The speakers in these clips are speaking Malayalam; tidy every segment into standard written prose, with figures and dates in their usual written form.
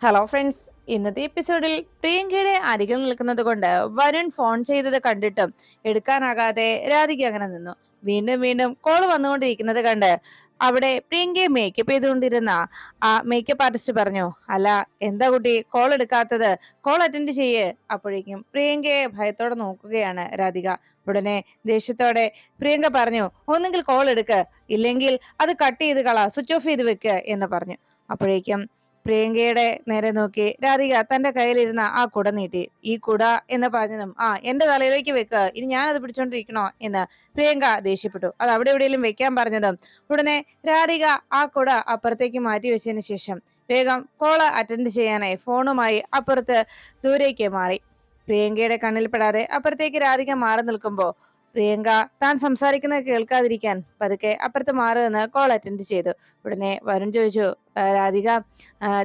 ഹലോ ഫ്രണ്ട്സ്, ഇന്നത്തെ എപ്പിസോഡിൽ പ്രിയങ്കയുടെ അരികിൽ നിൽക്കുന്നത് കൊണ്ട് വരുൺ ഫോൺ ചെയ്തത് കണ്ടിട്ടും എടുക്കാനാകാതെ രാധിക അങ്ങനെ നിന്നു. വീണ്ടും വീണ്ടും കോൾ വന്നുകൊണ്ടിരിക്കുന്നത് കണ്ട് അവിടെ പ്രിയങ്കയെ മേക്കപ്പ് ചെയ്തുകൊണ്ടിരുന്ന ആ മേക്കപ്പ് ആർട്ടിസ്റ്റ് പറഞ്ഞു, അല്ല എന്താ കുട്ടി കോൾ എടുക്കാത്തത്, കോൾ അറ്റൻഡ് ചെയ്യേ. അപ്പോഴേക്കും പ്രിയങ്കയെ ഭയത്തോടെ നോക്കുകയാണ് രാധിക. ഉടനെ ദേഷ്യത്തോടെ പ്രിയങ്ക പറഞ്ഞു, ഒന്നുകിൽ കോൾ എടുക്ക്, ഇല്ലെങ്കിൽ അത് കട്ട് ചെയ്ത് കള, സ്വിച്ച് ഓഫ് ചെയ്ത് വെക്ക് എന്ന് പറഞ്ഞു. അപ്പോഴേക്കും പ്രിയങ്കയുടെ നേരെ നോക്കി രാധിക തന്റെ കയ്യിലിരുന്ന ആ കുട നീട്ടി. ഈ കുട എന്ന് പറഞ്ഞതും, എന്റെ തലയിലേക്ക് വെക്ക്, ഇനി ഞാനത് പിടിച്ചോണ്ടിരിക്കണോ എന്ന് പ്രിയങ്ക ദേഷ്യപ്പെട്ടു. അത് അവിടെ എവിടെയെങ്കിലും വെക്കാൻ പറഞ്ഞതും ഉടനെ രാധിക ആ കുട അപ്പുറത്തേക്ക് മാറ്റി വെച്ചതിന് ശേഷം വേഗം കോള് അറ്റൻഡ് ചെയ്യാനായി ഫോണുമായി അപ്പുറത്ത് ദൂരേക്ക് മാറി. പ്രിയങ്കയുടെ കണ്ണിൽ പെടാതെ അപ്പുറത്തേക്ക് രാധിക മാറി നിൽക്കുമ്പോ പ്രിയങ്ക താൻ സംസാരിക്കുന്നത് കേൾക്കാതിരിക്കാൻ പതുക്കെ അപ്പുറത്ത് മാറി നിന്ന് കോൾ അറ്റൻഡ് ചെയ്തു. ഉടനെ വരുൺ ചോദിച്ചു, രാധിക,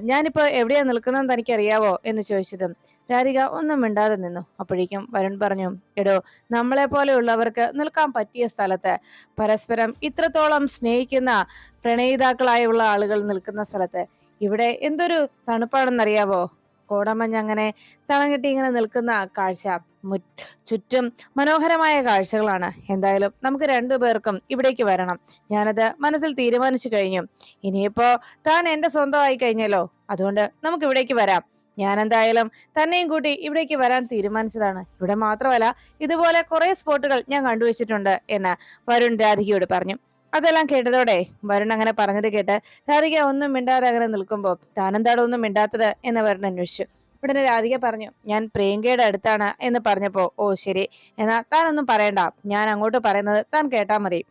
ഞാനിപ്പോ എവിടെയാ നിൽക്കുന്നതെന്ന് തനിക്കറിയാവോ എന്ന് ചോദിച്ചതും രാധിക ഒന്നും മിണ്ടാതെ നിന്നു. അപ്പോഴേക്കും വരുൺ പറഞ്ഞു, എടോ, നമ്മളെ പോലെയുള്ളവർക്ക് നിൽക്കാൻ പറ്റിയ സ്ഥലത്ത്, പരസ്പരം ഇത്രത്തോളം സ്നേഹിക്കുന്ന പ്രണയിതാക്കളായുള്ള ആളുകൾ നിൽക്കുന്ന സ്ഥലത്ത് ഇവിടെ എന്തൊരു തണുപ്പാണെന്നറിയാവോ. കോടമഞ്ഞ് അങ്ങനെ തളം കെട്ടി ഇങ്ങനെ നിൽക്കുന്ന കാഴ്ച, ചുറ്റും മനോഹരമായ കാഴ്ചകളാണ്. എന്തായാലും നമുക്ക് രണ്ടുപേർക്കും ഇവിടേക്ക് വരണം. ഞാനത് മനസ്സിൽ തീരുമാനിച്ചു കഴിഞ്ഞു. ഇനിയിപ്പോ താൻ എന്റെ സ്വന്തമായി കഴിഞ്ഞല്ലോ, അതുകൊണ്ട് നമുക്ക് ഇവിടേക്ക് വരാം. ഞാൻ എന്തായാലും തന്നെയും കൂട്ടി ഇവിടേക്ക് വരാൻ തീരുമാനിച്ചതാണ്. ഇവിടെ മാത്രമല്ല, ഇതുപോലെ കുറെ സ്പോട്ടുകൾ ഞാൻ കണ്ടുവച്ചിട്ടുണ്ട് എന്ന് വരുൺ രാധികയോട് പറഞ്ഞു. അതെല്ലാം കേട്ടതോടെ വരുൺ അങ്ങനെ പറഞ്ഞത് കേട്ട് രാധിക ഒന്നും മിണ്ടാതെ അങ്ങനെ നിൽക്കുമ്പോൾ താനെന്താടോ ഒന്നും മിണ്ടാത്തത് എന്ന് വരുൺ അന്വേഷിച്ചു. ഉടനെ രാധിക പറഞ്ഞു, ഞാൻ പ്രിയങ്കയുടെ അടുത്താണ് എന്ന് പറഞ്ഞപ്പോ, ഓ ശരി, എന്നാ താനൊന്നും പറയണ്ട, ഞാൻ അങ്ങോട്ട് പറയുന്നത് താൻ കേട്ടാ മതി.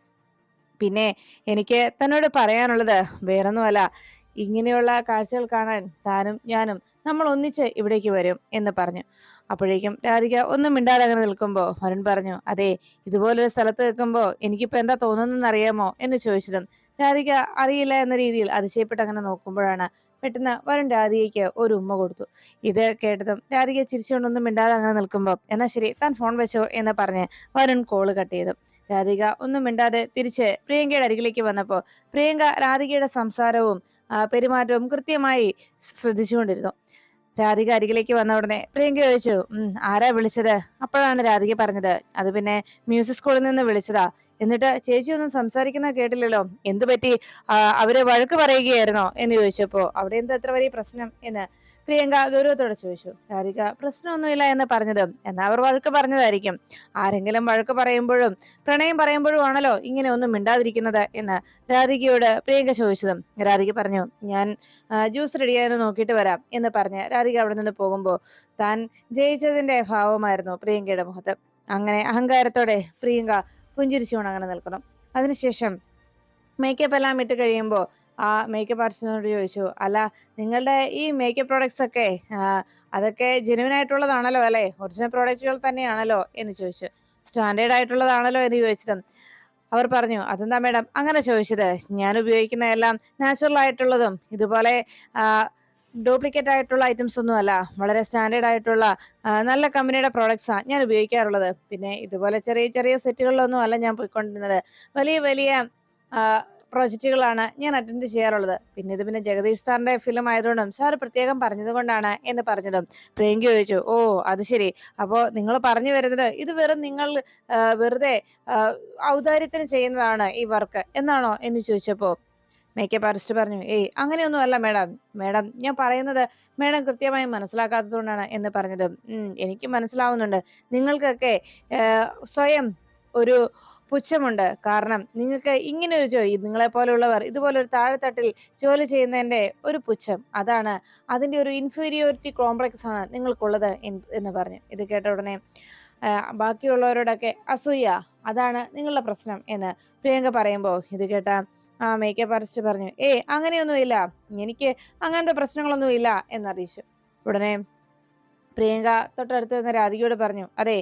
പിന്നെ എനിക്ക് തന്നോട് പറയാനുള്ളത് വേറൊന്നുമല്ല, ഇങ്ങനെയുള്ള കാഴ്ചകൾ കാണാൻ താനും ഞാനും നമ്മൾ ഒന്നിച്ച് ഇവിടേക്ക് വരും എന്ന് പറഞ്ഞു. അപ്പോഴേക്കും രാധിക ഒന്നും മിണ്ടാതെ അങ്ങനെ നിൽക്കുമ്പോ വരുൺ പറഞ്ഞു, അതെ, ഇതുപോലൊരു സ്ഥലത്ത് നിൽക്കുമ്പോ എനിക്കിപ്പോ എന്താ തോന്നുന്നതെന്ന് അറിയാമോ എന്ന് ചോദിച്ചതും രാധിക അറിയില്ല എന്ന രീതിയിൽ അതിശയപ്പെട്ട് അങ്ങനെ നോക്കുമ്പോഴാണ് പെട്ടെന്ന് വരുൺ രാധികയ്ക്ക് ഒരു ഉമ്മ കൊടുത്തു. ഇത് കേട്ടതും രാധിക ചിരിച്ചുകൊണ്ടൊന്നും മിണ്ടാതെ അങ്ങനെ നിൽക്കുമ്പോ, എന്നാ ശരി, താൻ ഫോൺ വെച്ചോ എന്ന് പറഞ്ഞ് വരുൺ കോള് കട്ട് ചെയ്തു. രാധിക ഒന്നും മിണ്ടാതെ തിരിച്ച് പ്രിയങ്കയുടെ അരികിലേക്ക് വന്നപ്പോ പ്രിയങ്ക രാധികയുടെ സംസാരവും പെരുമാറ്റവും കൃത്യമായി ശ്രദ്ധിച്ചുകൊണ്ടിരുന്നു. രാധിക അരികിലേക്ക് വന്ന ഉടനെ പ്രിയങ്ക ചോദിച്ചു, ആരാ വിളിച്ചത്. അപ്പോഴാണ് രാധിക പറഞ്ഞത്, അത് പിന്നെ മ്യൂസിക് സ്കൂളിൽ നിന്ന് വിളിച്ചതാ. എന്നിട്ട് ചേച്ചി ഒന്നും സംസാരിക്കുന്ന കേട്ടില്ലല്ലോ, എന്തു പറ്റി, അവര് വഴക്ക് പറയുകയായിരുന്നോ എന്ന് ചോദിച്ചപ്പോ, അവിടെ എന്താ അത്ര വലിയ പ്രശ്നം എന്ന് പ്രിയങ്ക ഗൗരവത്തോടെ ചോദിച്ചു. രാധിക പ്രശ്നമൊന്നുമില്ല എന്ന് പറഞ്ഞതും, എന്നാ അവർ വഴക്ക് പറഞ്ഞതായിരിക്കും. ആരെങ്കിലും വഴക്ക് പറയുമ്പോഴും പ്രണയം പറയുമ്പോഴും ആണല്ലോ ഇങ്ങനെ ഒന്നും മിണ്ടാതിരിക്കുന്നത് എന്ന് രാധികയോട് പ്രിയങ്ക ചോദിച്ചതും രാധിക പറഞ്ഞു, ഞാൻ ജ്യൂസ് റെഡിയായെന്ന് നോക്കിയിട്ട് വരാം എന്ന് പറഞ്ഞ് രാധിക അവിടെ നിന്ന് പോകുമ്പോൾ താൻ ജയിച്ചതിന്റെ ഭാവമായിരുന്നു പ്രിയങ്കയുടെ മുഖത്ത്. അങ്ങനെ അഹങ്കാരത്തോടെ പ്രിയങ്ക പുഞ്ചിരിച്ചുകൊണ്ട് അങ്ങനെ നിൽക്കണം. അതിനുശേഷം മേക്കപ്പ് എല്ലാം ഇട്ട് കഴിയുമ്പോൾ ആ മേക്കപ്പ് ആർട്ടിസ്റ്റിനോട് ചോദിച്ചു, അല്ല, നിങ്ങളുടെ ഈ മേക്കപ്പ് പ്രോഡക്ട്സ് ഒക്കെ അതൊക്കെ ജെനുവിൻ ആയിട്ടുള്ളതാണല്ലോ അല്ലെ, ഒറിജിനൽ പ്രോഡക്റ്റുകൾ തന്നെയാണല്ലോ എന്ന് ചോദിച്ചു. സ്റ്റാൻഡേർഡ് ആയിട്ടുള്ളതാണല്ലോ എന്ന് ചോദിച്ചതും അവർ പറഞ്ഞു, അതെന്താ മാഡം അങ്ങനെ ചോദിച്ചത്, ഞാൻ ഉപയോഗിക്കുന്ന എല്ലാം നാച്ചുറൽ ആയിട്ടുള്ളതും ഇതുപോലെ ഡ്യൂപ്ലിക്കേറ്റ് ആയിട്ടുള്ള ഐറ്റംസ് ഒന്നും അല്ല, വളരെ സ്റ്റാൻഡേർഡ് ആയിട്ടുള്ള നല്ല കമ്പനിയുടെ പ്രോഡക്ട്സാണ് ഞാൻ ഉപയോഗിക്കാറുള്ളത്. പിന്നെ ഇതുപോലെ ചെറിയ ചെറിയ സെറ്റുകളിലൊന്നും അല്ല ഞാൻ പോയിക്കൊണ്ടിരുന്നത്, വലിയ വലിയ പ്രോജക്റ്റുകളാണ് ഞാൻ അറ്റൻഡ് ചെയ്യാറുള്ളത്. പിന്നെ ജഗദീഷ് സാറിന്റെ ഫിലിം ആയതുകൊണ്ടും സാർ പ്രത്യേകം പറഞ്ഞത് കൊണ്ടാണ് എന്ന് പറഞ്ഞതും പ്രിയങ്ക ചോദിച്ചു, ഓ അത് ശരി, അപ്പോ നിങ്ങൾ പറഞ്ഞു വരുന്നത് ഇത് വെറും നിങ്ങൾ വെറുതെ ഔദാര്യത്തിന് ചെയ്യുന്നതാണ് ഈ വർക്ക് എന്നാണോ എന്ന് ചോദിച്ചപ്പോ മേക്കപ്പ് ആർട്ടിസ്റ്റ് പറഞ്ഞു, ഏയ് അങ്ങനെയൊന്നും അല്ല മാഡം, മാഡം ഞാൻ പറയുന്നത് മാഡം കൃത്യമായി മനസ്സിലാക്കാത്തതുകൊണ്ടാണ് എന്ന് പറഞ്ഞതും, എനിക്ക് മനസ്സിലാവുന്നുണ്ട്, നിങ്ങൾക്കൊക്കെ സ്വയം ഒരു പുച്ഛമുണ്ട്. കാരണം നിങ്ങൾക്ക് ഇങ്ങനെ ഒരു ജോലി, നിങ്ങളെ പോലുള്ളവർ ഇതുപോലെ ഒരു താഴെത്തട്ടിൽ ജോലി ചെയ്യുന്നതിന്റെ ഒരു പുച്ഛം, അതാണ്, അതിന്റെ ഒരു ഇൻഫീരിയോറിറ്റി കോംപ്ലക്സ് ആണ് നിങ്ങൾക്കുള്ളത് എന്ന് പറഞ്ഞു. ഇത് കേട്ട ഉടനെ ബാക്കിയുള്ളവരോടൊക്കെ അസൂയ, അതാണ് നിങ്ങളുടെ പ്രശ്നം എന്ന് പ്രിയങ്ക പറയുമ്പോ ഇത് കേട്ട മേക്കപ്പ് ആർട്ടിസ്റ്റ് പറഞ്ഞു, അങ്ങനെയൊന്നുമില്ല, എനിക്ക് അങ്ങനത്തെ പ്രശ്നങ്ങളൊന്നും ഇല്ല എന്നറിയിച്ചു. ഉടനെ പ്രിയങ്ക തൊട്ടടുത്ത് നിന്ന് രാധികയോട് പറഞ്ഞു, അതെ,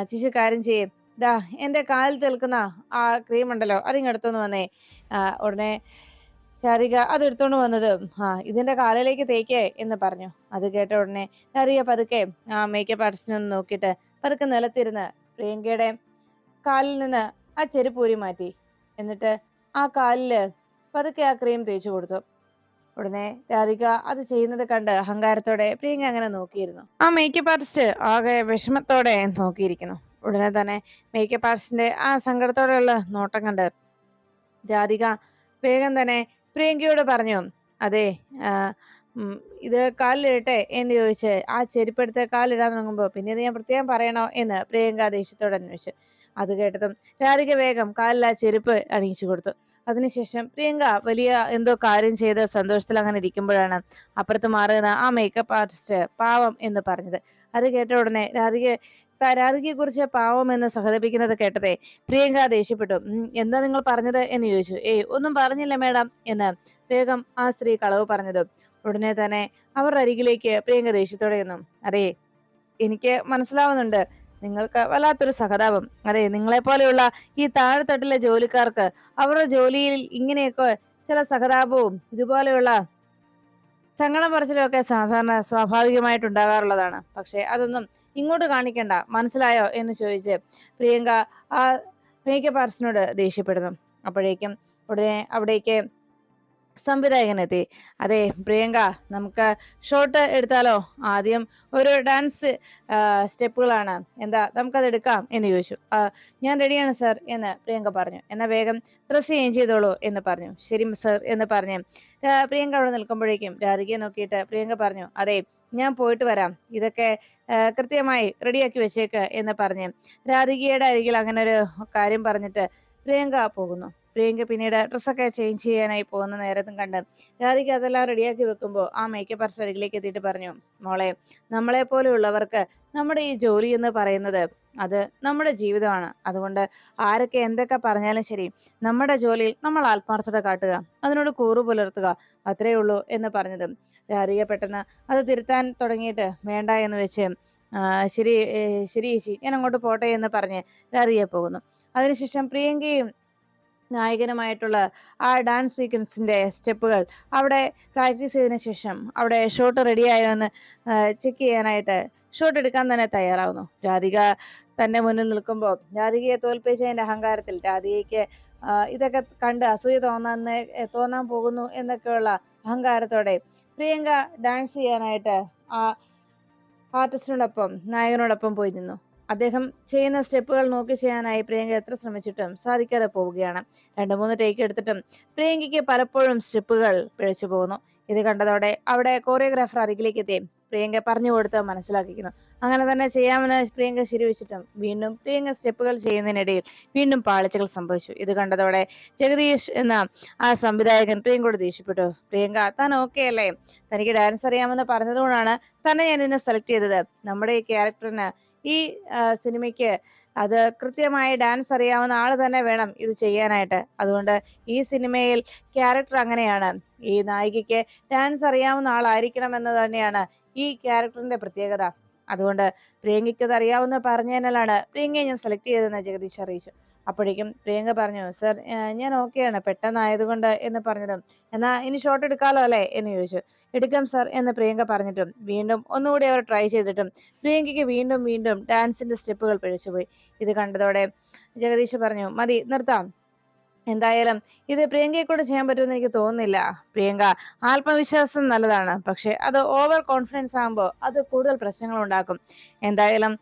ചേച്ചി കാര്യം ചെയ്യും, ദാ എന്റെ കാലിൽ തേൽക്കുന്ന ആ ക്രീം ഉണ്ടല്ലോ, അതിങ്ങെടുത്തോണ്ട് വന്നേ. ഉടനെ രാധിക അത് എടുത്തോണ്ട് വന്നത്, ഇതിന്റെ കാലിലേക്ക് തേക്കേ എന്ന് പറഞ്ഞു. അത് കേട്ട ഉടനെ രാധിക പതുക്കെ മേക്കപ്പ് ആർട്ടിസ്റ്റിനെ ഒന്ന് നോക്കിയിട്ട് പതുക്കെ നിലത്തിരുന്ന് പ്രിയങ്കയുടെ കാലിൽ നിന്ന് ആ ചെരുപ്പ് ഊരി മാറ്റി. എന്നിട്ട് ആ കാലില് പതുക്കെ ആ ക്രീം തേച്ചു കൊടുത്തു. ഉടനെ രാധിക അത് ചെയ്യുന്നത് കണ്ട് അഹങ്കാരത്തോടെ പ്രിയങ്ക അങ്ങനെ നോക്കിയിരുന്നു. ആ മേക്കപ്പ് ആർട്ടിസ്റ്റ് ആകെ വിഷമത്തോടെ നോക്കിയിരിക്കുന്നു. ഉടനെ തന്നെ മേക്കപ്പ് ആർട്ടിസ്റ്റിന്റെ ആ സങ്കടത്തോടെയുള്ള നോട്ടം കണ്ട് രാധിക വേഗം തന്നെ പ്രിയങ്കയോട് പറഞ്ഞു, അതെ, ആ, ഉം, ഇത് കാലിലിട്ടെ എന്ന് ചോദിച്ച് ആ ചെരുപ്പെടുത്ത് കാലിടാൻ തുടങ്ങുമ്പോ പിന്നെ ഇത് ഞാൻ പ്രത്യേകം പറയണോ എന്ന് പ്രിയങ്ക ദേഷ്യത്തോടെ അന്വേഷിച്ചു. അത് കേട്ടതും രാധിക വേഗം കാലിൽ ആ ചെരുപ്പ് അണിയിച്ചു കൊടുത്തു. അതിനുശേഷം പ്രിയങ്ക വലിയ എന്തോ കാര്യം ചെയ്ത് സന്തോഷത്തിൽ അങ്ങനെ ഇരിക്കുമ്പോഴാണ് അപ്പുറത്ത് മാറുന്ന ആ മേക്കപ്പ് ആർട്ടിസ്റ്റ് പാവം എന്ന് പറഞ്ഞത്. അത് കേട്ട ഉടനെ രാധികയെ കുറിച്ച് പാവം എന്ന് സഹതപിക്കുന്നത് കേട്ടതേ പ്രിയങ്ക ദേഷ്യപ്പെട്ടു. എന്താ നിങ്ങൾ പറഞ്ഞത് എന്ന് ചോദിച്ചു. ഒന്നും പറഞ്ഞില്ല മേഡം എന്ന് വേഗം ആ സ്ത്രീ കളവ് പറഞ്ഞത്. ഉടനെ തന്നെ അവരുടെ അരികിലേക്ക് പ്രിയങ്ക ദേഷ്യത്തോടെ നിന്നു. അതെ, എനിക്ക് മനസ്സിലാവുന്നുണ്ട് നിങ്ങൾക്ക് വല്ലാത്തൊരു സഹതാപം. അതെ, നിങ്ങളെ പോലെയുള്ള ഈ താഴെത്തട്ടിലെ ജോലിക്കാർക്ക് അവരുടെ ജോലിയിൽ ഇങ്ങനെയൊക്കെ ചില സഹതാപവും ഇതുപോലെയുള്ള സങ്കടം പറച്ചിലൊക്കെ സാധാരണ സ്വാഭാവികമായിട്ടുണ്ടാകാറുള്ളതാണ്. പക്ഷെ അതൊന്നും ഇങ്ങോട്ട് കാണിക്കണ്ട, മനസ്സിലായോ എന്ന് ചോദിച്ച് പ്രിയങ്ക ആ മേക്കപ്പ് ആർട്ടിസ്റ്റിനോട് ദേഷ്യപ്പെടുന്നു. അപ്പോഴേക്കും ഉടനെ അവിടേക്ക് സംവിധായകനെത്തി. അതെ പ്രിയങ്ക, നമുക്ക് ഷോട്ട് എടുത്താലോ? ആദ്യം ഒരു ഡാൻസ് സ്റ്റെപ്പുകളാണ്, എന്താ നമുക്കത് എടുക്കാം എന്ന് ചോദിച്ചു. ഞാൻ റെഡിയാണ് സർ എന്ന് പ്രിയങ്ക പറഞ്ഞു. എന്നാ വേഗം ഡ്രസ് ചേഞ്ച് ചെയ്തോളൂ എന്ന് പറഞ്ഞു. ശരി സർ എന്ന് പറഞ്ഞ് പ്രിയങ്ക അവിടെ നിൽക്കുമ്പോഴേക്കും രാധികയെ നോക്കിയിട്ട് പ്രിയങ്ക പറഞ്ഞു, അതെ ഞാൻ പോയിട്ട് വരാം, ഇതൊക്കെ കൃത്യമായി റെഡിയാക്കി വെച്ചേക്ക് എന്ന് പറഞ്ഞ് രാധികയുടെ അരികിൽ അങ്ങനെ ഒരു കാര്യം പറഞ്ഞിട്ട് പ്രിയങ്ക പോകുന്നു. പ്രിയങ്ക പിന്നീട് ഡ്രസ്സൊക്കെ ചേഞ്ച് ചെയ്യാനായി പോകുന്ന നേരത്തും കണ്ട് രാധിക അതെല്ലാം റെഡിയാക്കി വെക്കുമ്പോൾ ആ മേക്കപ്പ് ആർട്ടിസ്റ്റ് അരികിലേക്ക് എത്തിയിട്ട് പറഞ്ഞു, മോളെ, നമ്മളെ പോലെയുള്ളവർക്ക് നമ്മുടെ ഈ ജോലി എന്ന് പറയുന്നത് അത് നമ്മുടെ ജീവിതമാണ്. അതുകൊണ്ട് ആരൊക്കെ എന്തൊക്കെ പറഞ്ഞാലും ശരി, നമ്മുടെ ജോലിയിൽ നമ്മൾ ആത്മാർത്ഥത കാട്ടുക, അതിനോട് കൂറു പുലർത്തുക, അത്രയേ ഉള്ളൂ എന്ന് പറഞ്ഞതും രാധിക പെട്ടെന്ന് അത് തിരുത്താൻ തുടങ്ങിയിട്ട് വേണ്ട എന്ന് വെച്ച് ശരി ശരി ചേച്ചി, ഞാൻ അങ്ങോട്ട് പോട്ടെ എന്ന് പറഞ്ഞ് രാധിക പോകുന്നു. അതിനുശേഷം പ്രിയങ്കയും നായകനുമായിട്ടുള്ള ആ ഡാൻസ് സീക്വൻസിന്റെ സ്റ്റെപ്പുകൾ അവിടെ പ്രാക്ടീസ് ചെയ്തതിനു ശേഷം അവിടെ ഷോട്ട് റെഡിയായോ എന്ന് ചെക്ക് ചെയ്യാനായിട്ട് ഷോട്ട് എടുക്കാൻ തന്നെ തയ്യാറാവുന്നു. രാധിക തന്റെ മുന്നിൽ നിൽക്കുമ്പോൾ രാധികയെ തോൽപ്പിച്ചതിന്റെ അഹങ്കാരത്തിൽ രാധികയ്ക്ക് ഇതൊക്കെ കണ്ട് അസൂയ തോന്നാൻ പോകുന്നു എന്നൊക്കെയുള്ള അഹങ്കാരത്തോടെ പ്രിയങ്ക ഡാൻസ് ചെയ്യാനായിട്ട് ആ ആർട്ടിസ്റ്റിനോടൊപ്പം നായകനോടൊപ്പം പോയി നിന്നു. അദ്ദേഹം ചെയ്യുന്ന സ്റ്റെപ്പുകൾ നോക്കി ചെയ്യാനായി പ്രിയങ്ക എത്ര ശ്രമിച്ചിട്ടും സാധിക്കാതെ പോവുകയാണ്. 2-3 ടേക്ക് എടുത്തിട്ടും പ്രിയങ്കയ്ക്ക് പലപ്പോഴും സ്റ്റെപ്പുകൾ പിഴച്ചു പോകുന്നു. ഇത് കണ്ടതോടെ അവിടെ കോറിയോഗ്രാഫർ അരികിലേക്ക് എത്തി പ്രിയങ്ക പറഞ്ഞു കൊടുത്ത് മനസ്സിലാക്കിക്കുന്നു. അങ്ങനെ തന്നെ ചെയ്യാമെന്ന് പ്രിയങ്ക ശരിവെച്ചിട്ടും വീണ്ടും പ്രിയങ്ക സ്റ്റെപ്പുകൾ ചെയ്യുന്നതിനിടയിൽ വീണ്ടും പാളിച്ചകൾ സംഭവിച്ചു. ഇത് കണ്ടതോടെ ജഗദീഷ് എന്ന ആ സംവിധായകൻ പ്രിയങ്കയോട് ദേഷ്യപ്പെട്ടു. പ്രിയങ്ക, താൻ ഓക്കെ അല്ലേ? തനിക്ക് ഡാൻസ് അറിയാമെന്ന് പറഞ്ഞതുകൊണ്ടാണ് തന്നെ ഞാൻ ഇതിനെ സെലക്ട് ചെയ്തത്. നമ്മുടെ ഈ ക്യാരക്ടറിന് ഈ സിനിമയ്ക്ക് അത് കൃത്യമായി ഡാൻസ് അറിയാവുന്ന ആള് തന്നെ വേണം ഇത് ചെയ്യാനായിട്ട്. അതുകൊണ്ട് ഈ സിനിമയിൽ ക്യാരക്ടർ അങ്ങനെയാണ്. ഈ നായികയ്ക്ക് ഡാൻസ് അറിയാവുന്ന ആളായിരിക്കണം എന്ന് തന്നെയാണ് ഈ ക്യാരക്ടറിന്റെ പ്രത്യേകത. അതുകൊണ്ട് പ്രിയങ്കയ്ക്ക് അത് അറിയാവുന്ന പറഞ്ഞതിനാലാണ് പ്രിയങ്കയെ ഞാൻ സെലക്ട് ചെയ്തതെന്ന് ജഗദീഷ് അറിയിച്ചു. അപ്പോഴേക്കും പ്രിയങ്ക പറഞ്ഞു, സർ ഞാൻ ഓക്കെയാണ്, പെട്ടെന്നായതുകൊണ്ട് എന്ന് പറഞ്ഞതും, എന്നാ ഇനി ഷോട്ട് എടുക്കാലോ അല്ലേ എന്ന് ചോദിച്ചു. എടുക്കാം സർ എന്ന് പ്രിയങ്ക പറഞ്ഞിട്ടും വീണ്ടും ഒന്നുകൂടി അവർ ട്രൈ ചെയ്തിട്ടും പ്രിയങ്കയ്ക്ക് വീണ്ടും വീണ്ടും ഡാൻസിന്റെ സ്റ്റെപ്പുകൾ പിഴച്ചുപോയി. ഇത് കണ്ടതോടെ ജഗദീഷ് പറഞ്ഞു, മതി, നിർത്താം. എന്തായാലും ഇത് പ്രിയങ്കയെ കൊണ്ട് ചെയ്യാൻ പറ്റുമെന്ന് എനിക്ക് തോന്നുന്നില്ല. പ്രിയങ്ക, ആത്മവിശ്വാസം നല്ലതാണ്, പക്ഷെ അത് ഓവർ കോൺഫിഡൻസ് ആകുമ്പോൾ അത് കൂടുതൽ പ്രശ്നങ്ങൾ ഉണ്ടാക്കും. എന്തായാലും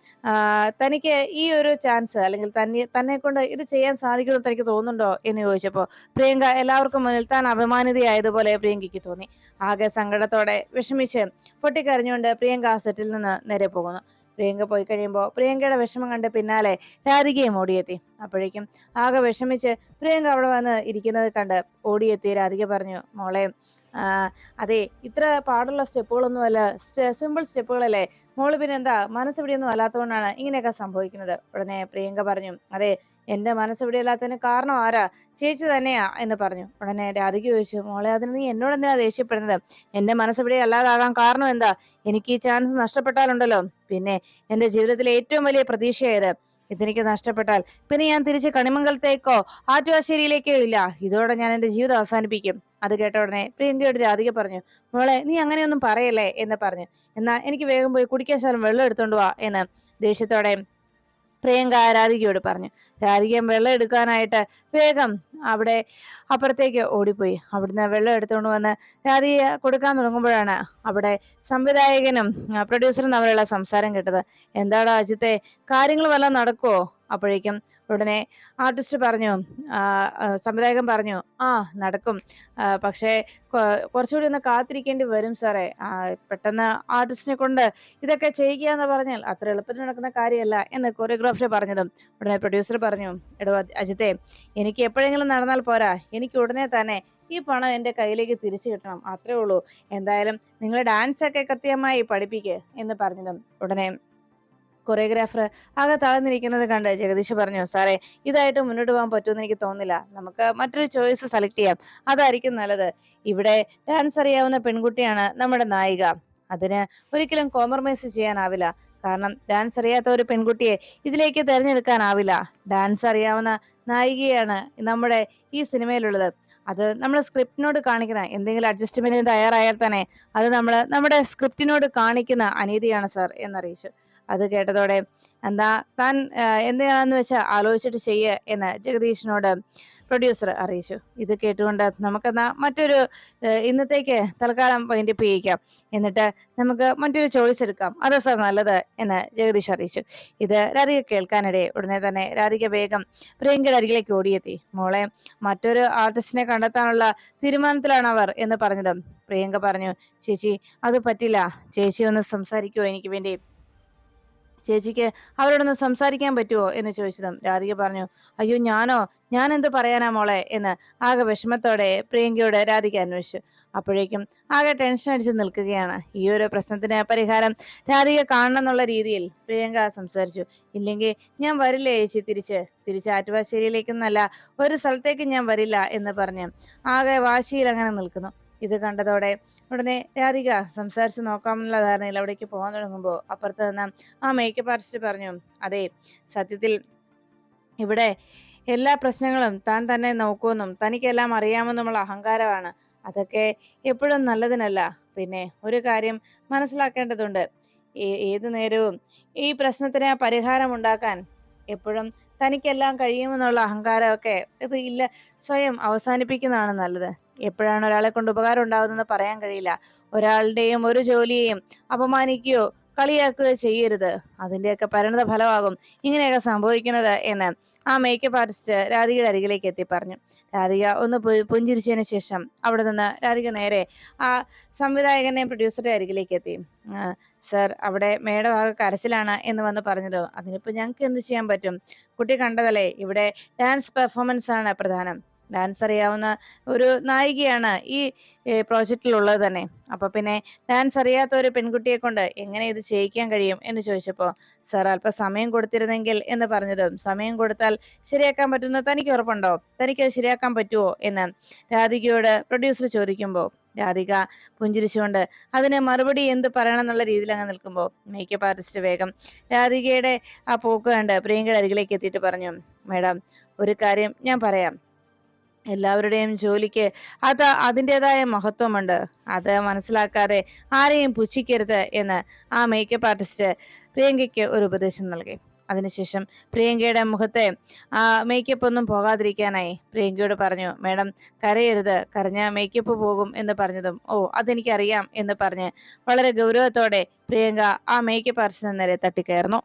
തനിക്ക് ഈ ഒരു ചാൻസ് അല്ലെങ്കിൽ തന്നെ കൊണ്ട് ഇത് ചെയ്യാൻ സാധിക്കുമെന്ന് തനിക്ക് തോന്നുന്നുണ്ടോ എന്ന് ചോദിച്ചപ്പോൾ പ്രിയങ്ക എല്ലാവർക്കും മുന്നിൽ താൻ അപമാനിതയായതുപോലെ പ്രിയങ്കയ്ക്ക് തോന്നി. ആകെ സങ്കടത്തോടെ വിഷമിച്ച് പൊട്ടിക്കരഞ്ഞുകൊണ്ട് പ്രിയങ്ക ആ സെറ്റിൽ നിന്ന് നേരെ പോകുന്നു. പ്രിയങ്ക പോയി കഴിയുമ്പോൾ പ്രിയങ്കയുടെ വിഷമം കണ്ട് പിന്നാലെ രാധികയും ഓടിയെത്തി. അപ്പോഴേക്കും ആകെ വിഷമിച്ച് പ്രിയങ്ക അവിടെ വന്ന് ഇരിക്കുന്നത് കണ്ട് ഓടിയെത്തി രാധിക പറഞ്ഞു, മോളെ, അതെ, ഇത്ര പാടുള്ള സ്റ്റെപ്പുകളൊന്നുമല്ല, സിമ്പിൾ സ്റ്റെപ്പുകളല്ലേ മോള്, പിന്നെന്താ മനസ്സിവിടെയൊന്നും അല്ലാത്തതുകൊണ്ടാണ് ഇങ്ങനെയൊക്കെ സംഭവിക്കുന്നത്. ഉടനെ പ്രിയങ്ക പറഞ്ഞു, അതെ, എന്റെ മനസ്സിവിടെ അല്ലാത്തതിന് കാരണം ആരാ? ചേച്ചി തന്നെയാ എന്ന് പറഞ്ഞു. ഉടനെ രാധിക ചോദിച്ചു, മോളെ, അതിന് നീ എന്നോട് എന്തിനാ ദേഷ്യപ്പെടുന്നത്? എന്റെ മനസ്സിവിടെ അല്ലാതാകാൻ കാരണം എന്താ? എനിക്ക് ഈ ചാൻസ് നഷ്ടപ്പെട്ടാലുണ്ടല്ലോ പിന്നെ എന്റെ ജീവിതത്തിലെ ഏറ്റവും വലിയ പ്രതീക്ഷയായത്. ഇതെനിക്ക് നഷ്ടപ്പെട്ടാൽ പിന്നെ ഞാൻ തിരിച്ച് കണിമംഗലത്തേക്കോ ആറ്റുവാശ്ശേരിയിലേക്കോ ഇല്ല. ഇതോടെ ഞാൻ എന്റെ ജീവിതം അവസാനിപ്പിക്കും. അത് കേട്ട ഉടനെ പ്രിയങ്കയോട് രാധിക പറഞ്ഞു, മോളെ, നീ അങ്ങനെയൊന്നും പറയല്ലേ എന്ന് പറഞ്ഞു. എന്നാ എനിക്ക് വേഗം പോയി കുടിക്കാൻ ശേഷം വെള്ളം എടുത്തോണ്ട് വാ എന്ന് ദേഷ്യത്തോടെ പ്രിയങ്ക രാധികയോട് പറഞ്ഞു. രാധികയും വെള്ളം എടുക്കാനായിട്ട് വേഗം അവിടെ അപ്പുറത്തേക്ക് ഓടിപ്പോയി. അവിടുന്ന് വെള്ളം എടുത്തുകൊണ്ട് വന്ന് രാധിക കൊടുക്കാൻ തുടങ്ങുമ്പോഴാണ് അവിടെ സംവിധായകനും പ്രൊഡ്യൂസറും തമ്മിലുള്ള സംസാരം കേട്ടത്. എന്താടാ അജിത്തെ, കാര്യങ്ങൾ വല്ലതും നടക്കുവോ? അപ്പോഴേക്കും ഉടനെ ആർട്ടിസ്റ്റ് പറഞ്ഞു, സംവിധായകൻ പറഞ്ഞു, ആ നടക്കും, പക്ഷേ കുറച്ചുകൂടി ഒന്ന് കാത്തിരിക്കേണ്ടി വരും സാറേ. പെട്ടെന്ന് ആർട്ടിസ്റ്റിനെ കൊണ്ട് ഇതൊക്കെ ചെയ്യുക എന്ന് പറഞ്ഞാൽ അത്ര എളുപ്പത്തിൽ നടക്കുന്ന കാര്യമല്ല എന്ന് കൊറിയോഗ്രാഫർ പറഞ്ഞതും ഉടനെ പ്രൊഡ്യൂസർ പറഞ്ഞു, എടോ അജിത്തെ, എനിക്ക് എപ്പോഴെങ്കിലും നടന്നാൽ പോരാ, എനിക്ക് ഉടനെ തന്നെ ഈ പണം എൻ്റെ കയ്യിലേക്ക് തിരിച്ചു കിട്ടണം, അത്രേ ഉള്ളൂ. എന്തായാലും നിങ്ങൾ ഡാൻസ് ഒക്കെ കൃത്യമായി പഠിപ്പിക്കുക എന്ന് പറഞ്ഞതും ഉടനെ കൊറിയോഗ്രാഫർ ആകെ തളർന്നിരിക്കുന്നത് കണ്ട് ജഗദീഷ് പറഞ്ഞു, സാറേ ഇതായിട്ട് മുന്നോട്ട് പോകാൻ പറ്റുമെന്ന് എനിക്ക് തോന്നുന്നില്ല, നമുക്ക് മറ്റൊരു ചോയ്സ് സെലക്ട് ചെയ്യാം, അതായിരിക്കും നല്ലത്. ഇവിടെ ഡാൻസ് അറിയാവുന്ന പെൺകുട്ടിയാണ് നമ്മുടെ നായിക, അതിന് ഒരിക്കലും കോംപ്രമൈസ് ചെയ്യാനാവില്ല. കാരണം ഡാൻസ് അറിയാത്ത ഒരു പെൺകുട്ടിയെ ഇതിലേക്ക് തിരഞ്ഞെടുക്കാനാവില്ല. ഡാൻസ് അറിയാവുന്ന നായികയാണ് നമ്മുടെ ഈ സിനിമയിലുള്ളത്. അത് നമ്മൾ സ്ക്രിപ്റ്റിനോട് കാണിക്കുന്ന എന്തെങ്കിലും അഡ്ജസ്റ്റ്മെന്റിന് തയ്യാറായാൽ തന്നെ അത് നമ്മുടെ സ്ക്രിപ്റ്റിനോട് കാണിക്കുന്ന അനീതിയാണ് സാർ എന്നറിയിച്ചു. അത് കേട്ടതോടെ എന്താ താൻ എന്തിനാന്ന് വെച്ചാൽ ആലോചിച്ചിട്ട് ചെയ്യ എന്ന് ജഗദീഷിനോട് പ്രൊഡ്യൂസർ അറിയിച്ചു. ഇത് കേട്ടുകൊണ്ട് നമുക്കെന്നാ മറ്റൊരു ഇന്നത്തേക്ക് തൽക്കാലം വൈൻഡപ്പ് ചെയ്യിക്കാം, എന്നിട്ട് നമുക്ക് മറ്റൊരു ചോയ്സ് എടുക്കാം, അതാ സാർ നല്ലത് എന്ന് ജഗദീഷ് അറിയിച്ചു. ഇത് രാധിക കേൾക്കാനിടെ ഉടനെ തന്നെ രാധിക വേഗം പ്രിയങ്കയുടെ അരികിലേക്ക് ഓടിയെത്തി. മോളെ, മറ്റൊരു ആർട്ടിസ്റ്റിനെ കണ്ടെത്താനുള്ള തീരുമാനത്തിലാണ് അവർ എന്ന് പറഞ്ഞതും പ്രിയങ്ക പറഞ്ഞു, ചേച്ചി അത് പറ്റില്ല, ചേച്ചി ഒന്ന് സംസാരിക്കുമോ എനിക്ക് വേണ്ടി, ചേച്ചിക്ക് അവരോടൊന്ന് സംസാരിക്കാൻ പറ്റുമോ എന്ന് ചോദിച്ചതും രാധിക പറഞ്ഞു, അയ്യോ ഞാൻ എന്ത് പറയാനാ മോളെ എന്ന് ആകെ വിഷമത്തോടെ പ്രിയങ്കയോട് രാധിക അന്വേഷിച്ചു. അപ്പോഴേക്കും ആകെ ടെൻഷൻ അടിച്ച് നിൽക്കുകയാണ്. ഈ ഒരു പ്രശ്നത്തിന് പരിഹാരം രാധിക കാണണം എന്നുള്ള രീതിയിൽ പ്രിയങ്ക സംസാരിച്ചു. ഇല്ലെങ്കിൽ ഞാൻ വരില്ല ചേച്ചി, തിരിച്ച് ആറ്റുവാശ്ശേരിയിലേക്കെന്നല്ല ഒരു സ്ഥലത്തേക്ക് ഞാൻ വരില്ല എന്ന് പറഞ്ഞ് ആകെ വാശിയിൽ അങ്ങനെ നിൽക്കുന്നു. ഇത് കണ്ടതോടെ ഉടനെ രാധിക സംസാരിച്ച് നോക്കാമെന്നുള്ള ധാരണയിൽ അവിടേക്ക് പോകാൻ തുടങ്ങുമ്പോൾ അപ്പുറത്ത് നിന്ന് ആ മേക്കപ്പ് ആർട്ടിസ്റ്റ് പറഞ്ഞു, അതെ, സത്യത്തിൽ ഇവിടെ എല്ലാ പ്രശ്നങ്ങളും താൻ തന്നെ നോക്കുമെന്നും തനിക്കെല്ലാം അറിയാമെന്നുമുള്ള അഹങ്കാരമാണ്. അതൊക്കെ എപ്പോഴും നല്ലതിനല്ല. പിന്നെ ഒരു കാര്യം മനസ്സിലാക്കേണ്ടതുണ്ട്, ഏതു നേരവും ഈ പ്രശ്നത്തിന് പരിഹാരം ഉണ്ടാക്കാൻ എപ്പോഴും തനിക്കെല്ലാം കഴിയുമെന്നുള്ള അഹങ്കാരമൊക്കെ ഇത് ഇല്ല, സ്വയം അവസാനിപ്പിക്കുന്നതാണ് നല്ലത്. എപ്പോഴാണ് ഒരാളെ കൊണ്ട് ഉപകാരം ഉണ്ടാകുന്നതെന്ന് പറയാൻ കഴിയില്ല. ഒരാളുടെയും ഒരു ജോലിയെയും അപമാനിക്കുകയോ കളിയാക്കുകയോ ചെയ്യരുത്, അതിന്റെയൊക്കെ പരിണത ഫലമാകും ഇങ്ങനെയൊക്കെ സംഭവിക്കുന്നത് എന്ന് ആ മേക്കപ്പ് ആർട്ടിസ്റ്റ് രാധികയുടെ അരികിലേക്ക് എത്തി പറഞ്ഞു. രാധിക ഒന്ന് പുഞ്ചിരിച്ചതിന് ശേഷം അവിടെ നിന്ന് രാധിക നേരെ ആ സംവിധായകനെയും പ്രൊഡ്യൂസറുടെ അരികിലേക്ക് എത്തി. സർ, അവിടെ മേഡം ആകെ കരച്ചിലാണ് എന്ന് വന്ന് പറഞ്ഞതോ, അതിനിപ്പോ ഞങ്ങൾക്ക് എന്ത് ചെയ്യാൻ പറ്റും, കുട്ടി കണ്ടതല്ലേ, ഇവിടെ ഡാൻസ് പെർഫോമൻസ് ആണ് പ്രധാനം, ഡാൻസ് അറിയാവുന്ന ഒരു നായികയാണ് ഈ പ്രോജക്റ്റിലുള്ളത് തന്നെ. അപ്പൊ പിന്നെ ഡാൻസ് അറിയാത്ത ഒരു പെൺകുട്ടിയെ കൊണ്ട് എങ്ങനെ ഇത് ചെയ്യിക്കാൻ കഴിയും എന്ന് ചോദിച്ചപ്പോ, സാർ അല്പം സമയം കൊടുത്തിരുന്നെങ്കിൽ എന്ന് പറഞ്ഞതും, സമയം കൊടുത്താൽ ശരിയാക്കാൻ പറ്റുന്ന തനിക്ക് ഉറപ്പുണ്ടോ, തനിക്കത് ശരിയാക്കാൻ പറ്റുമോ എന്ന് രാധികയോട് പ്രൊഡ്യൂസർ ചോദിക്കുമ്പോൾ രാധിക പുഞ്ചിരിച്ചുകൊണ്ട് അതിന് മറുപടി എന്ത് പറയണം എന്നുള്ള രീതിയിൽ അങ്ങ് നിൽക്കുമ്പോൾ മേക്കപ്പ് ആർട്ടിസ്റ്റ് വേഗം രാധികയുടെ ആ പോക്ക് കണ്ട് പ്രിയങ്കയുടെ അരികിലേക്ക് എത്തിയിട്ട് പറഞ്ഞു, മേഡം, ഒരു കാര്യം ഞാൻ പറയാം, എല്ലാവരുടെയും ജോലിക്ക് അതിൻ്റെതായ മഹത്വമുണ്ട്, അത് മനസ്സിലാക്കാതെ ആരെയും പുച്ഛിക്കരുത് എന്ന് ആ മേക്കപ്പ് ആർട്ടിസ്റ്റ് പ്രിയങ്കയ്ക്ക് ഒരു ഉപദേശം നൽകി. അതിനുശേഷം പ്രിയങ്കയുടെ മുഖത്തെ ആ മേക്കപ്പ് ഒന്നും പോകാതിരിക്കാനായി പ്രിയങ്കയോട് പറഞ്ഞു, മേഡം കരയരുത്, കരഞ്ഞ മേക്കപ്പ് പോകും എന്ന് പറഞ്ഞതും, ഓ അതെനിക്കറിയാം എന്ന് പറഞ്ഞ് വളരെ ഗൗരവത്തോടെ പ്രിയങ്ക ആ മേക്കപ്പ് ആർട്ടിസ്റ്റിന് നേരെ തട്ടിക്കയറുന്നു.